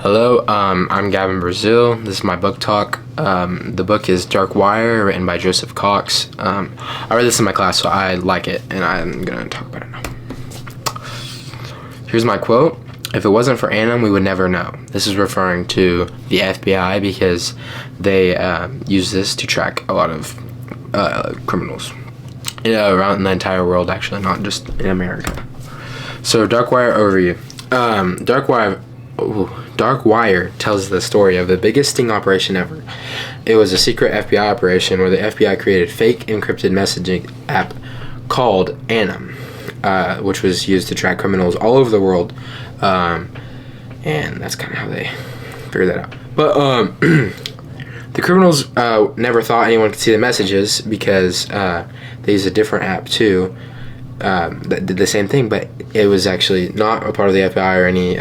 Hello, I'm Gavin Brazil. This is my book talk. The book is Dark Wire, written by Joseph Cox. I read this in my class, so I like it, and I'm going to talk about it now. Here's my quote. If it wasn't for Anim, we would never know. This is referring to the FBI because they use this to track a lot of criminals around the entire world, actually, not just in America. So, Dark Wire overview. Dark Wire tells the story of the biggest sting operation ever. It was a secret FBI operation where the FBI created fake encrypted messaging app called Anim, which was used to track criminals all over the world, and that's kind of how they figured that out. But the criminals never thought anyone could see the messages because they used a different app too that did the same thing, but it was actually not a part of the FBI or any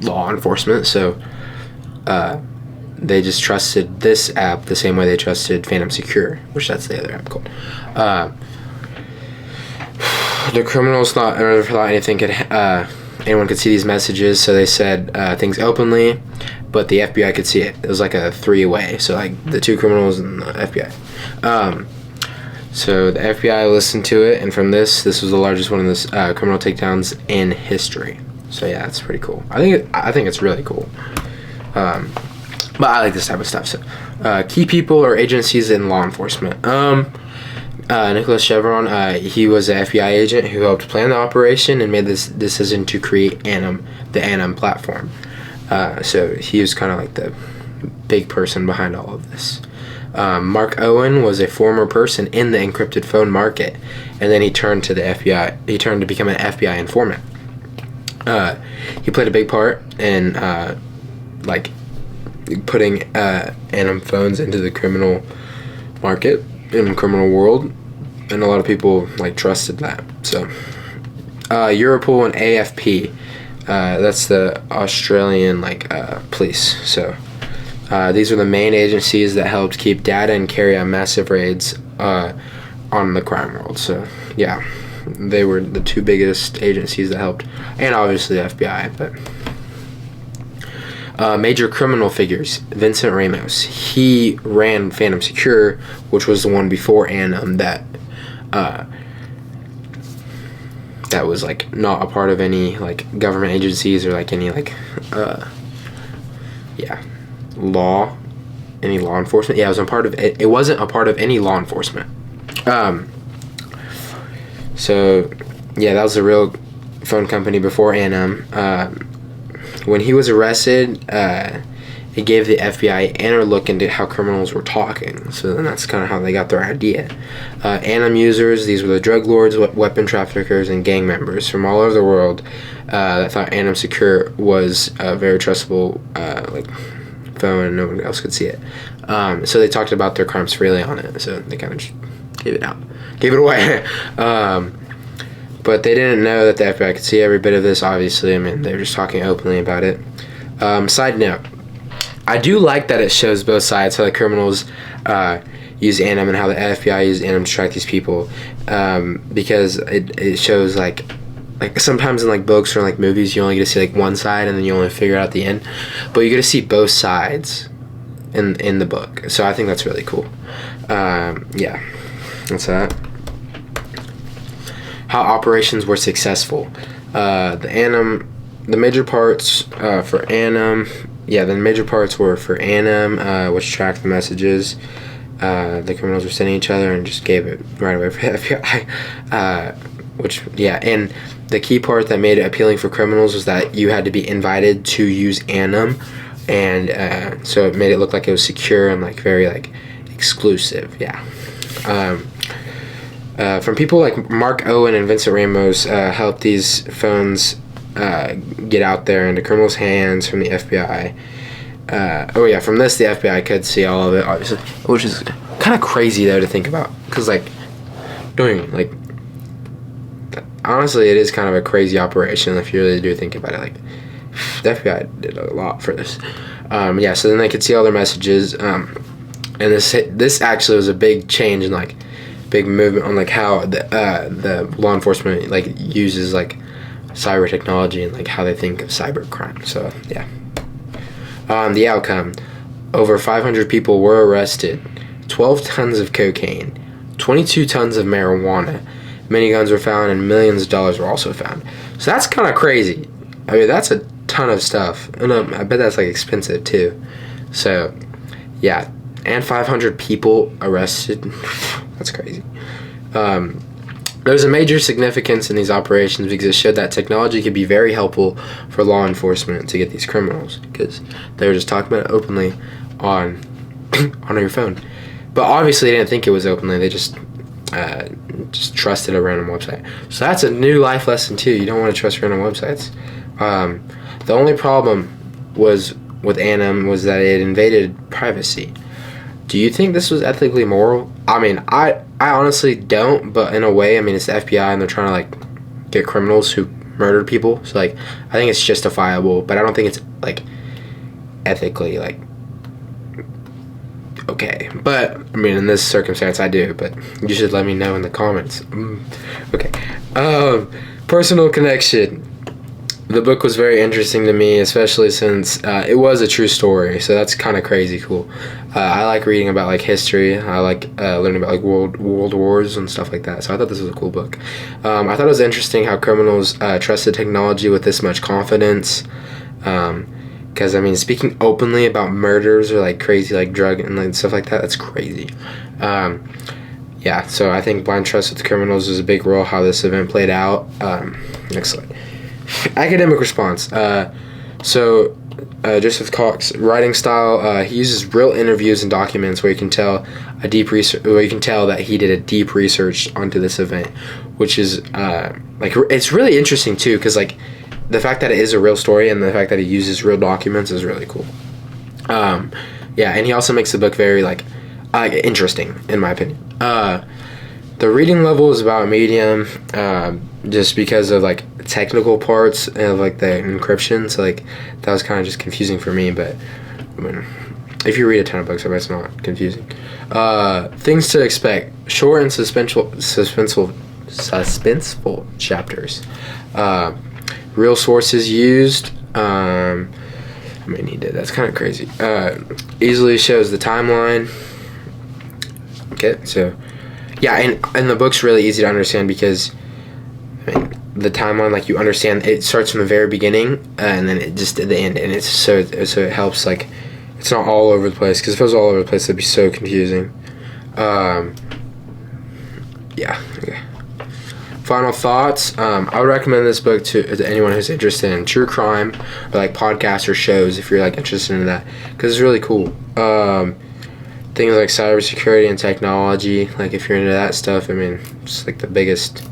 law enforcement, so they just trusted this app the same way they trusted Phantom Secure, which that's the other app called. The criminals never thought anyone could see these messages, so they said things openly, but the FBI could see it. It was like a three-way, so like the two criminals and the FBI. So the FBI listened to it, and from this was the largest one of this criminal takedowns in history. So yeah, it's pretty cool. I think it's really cool. But I like this type of stuff. So, key people or agencies in law enforcement. Nicholas Chevron, he was an FBI agent who helped plan the operation and made this decision to create Anim, the Anim platform. So he was kind of like the big person behind all of this. Mark Owen was a former person in the encrypted phone market, and then he turned to the FBI. He turned to become an FBI informant. He played a big part in putting Anim phones into the criminal market in the criminal world, and a lot of people trusted that. So Europol and AFP, that's the Australian police. So these were the main agencies that helped keep data and carry out massive raids on the crime world. So yeah, they were the two biggest agencies that helped, and obviously the FBI. But major criminal figures. Vincent Ramos, he ran Phantom Secure, which was the one before Anim that was not a part of any government agencies or any any law enforcement. Yeah, it was a part of it. It wasn't a part of any law enforcement. So yeah, that was a real phone company before Anim. When he was arrested, it gave the FBI an inner look into how criminals were talking. So then that's kind of how they got their idea. Anim users, these were the drug lords, weapon traffickers, and gang members from all over the world that thought Anim Secure was a very trustable phone and no one else could see it. So they talked about their crimes freely on it. So they kind of just gave it away. But they didn't know that the FBI could see every bit of this, obviously. I mean, they were just talking openly about it. Side note, I do like that it shows both sides, how the criminals use Anim and how the FBI used Anim to track these people, because it shows sometimes in books or movies you only get to see one side and then you only figure out at the end, but you get to see both sides in the book. So I think that's really cool. Yeah, that's that. How operations were successful. The major parts for Anim. Yeah, the major parts were for Anim, which tracked the messages the criminals were sending each other and just gave it right away for the FBI. And the key part that made it appealing for criminals was that you had to be invited to use Anim, and so it made it look like it was secure and very exclusive. Yeah. From people like Mark Owen and Vincent Ramos helped these phones get out there into criminals' hands from the FBI. From this the FBI could see all of it, obviously, which is kind of crazy though to think about, because honestly it is kind of a crazy operation if you really do think about it. The FBI did a lot for this. So then they could see all their messages, and this actually was a big change in big movement on how the law enforcement uses cyber technology and like how they think of cyber crime. So yeah. The outcome: over 500 people were arrested, 12 tons of cocaine, 22 tons of marijuana, many guns were found, and millions of dollars were also found. So that's kind of crazy. I mean, that's a ton of stuff, and I bet that's like expensive too. So yeah, and 500 people arrested. That's crazy. There's a major significance in these operations because it showed that technology could be very helpful for law enforcement to get these criminals, because they were just talking about it openly on on your phone. But obviously they didn't think it was openly. They just trusted a random website. So that's a new life lesson too. You don't want to trust random websites. The only problem was with Anim was that it invaded privacy. Do you think this was ethically moral? I mean, I honestly don't, but in a way, I mean, it's the FBI and they're trying to like get criminals who murdered people. So like, I think it's justifiable, but I don't think it's like ethically like okay. But I mean, in this circumstance, I do. But you should let me know in the comments. Okay. Personal connection. The book was very interesting to me, especially since it was a true story. So that's kind of crazy cool. I like reading about like history. I like learning about like world wars and stuff like that. So I thought this was a cool book. I thought it was interesting how criminals trusted technology with this much confidence. Because I mean, speaking openly about murders or like crazy like drug and like stuff like that, that's crazy. Yeah. So I think blind trust with criminals is a big role how this event played out. Next slide. Academic response. Joseph Cox writing style. He uses real interviews and documents where you can tell that he did a deep research onto this event, which is like it's really interesting too, because like the fact that it is a real story and the fact that he uses real documents is really cool. Yeah, and he also makes the book very like interesting in my opinion. The reading level is about medium, just because of like technical parts of like the encryption. So like that was kind of just confusing for me. But I mean, if you read a ton of books, I bet it's not confusing. Things to expect: short and suspenseful chapters. Real sources used. I mean, he did. That's kind of crazy. Easily shows the timeline. Okay, so. Yeah, and the book's really easy to understand because, I mean, the timeline, like you understand, it starts from the very beginning and then it just at the end, and it's so it helps like it's not all over the place, because if it was all over the place, it'd be so confusing. Yeah. Okay. Final thoughts. I would recommend this book to anyone who's interested in true crime or like podcasts or shows if you're like interested in that, because it's really cool. Things like cybersecurity and technology, like if you're into that stuff, I mean, it's like the biggest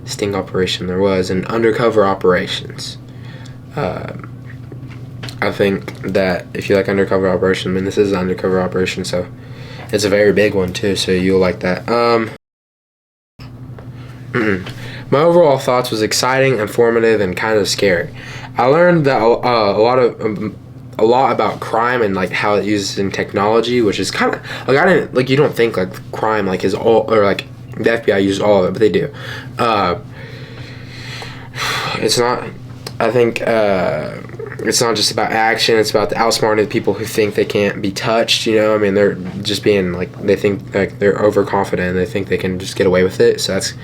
sting operation there was, and undercover operations. I think that if you like undercover operation, I mean, this is an undercover operation, so it's a very big one too, so you'll like that. My overall thoughts was exciting, informative, and kind of scary. I learned that a lot about crime and like how it uses in technology, which is kind of like I didn't like you don't think like crime like is all, or like the FBI uses all of it, but they do. It's not. I think it's not just about action. It's about the outsmarting people who think they can't be touched. You know, I mean, they're just being like they think like they're overconfident and they think they can just get away with it. So that's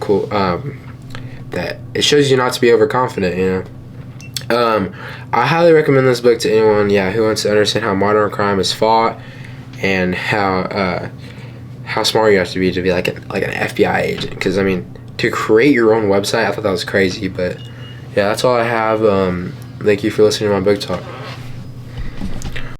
cool. That it shows you not to be overconfident. You know. I highly recommend this book to anyone, who wants to understand how modern crime is fought and how smart you have to be like an FBI agent. Because I mean, to create your own website, I thought that was crazy. But yeah, that's all I have. Thank you for listening to my book talk.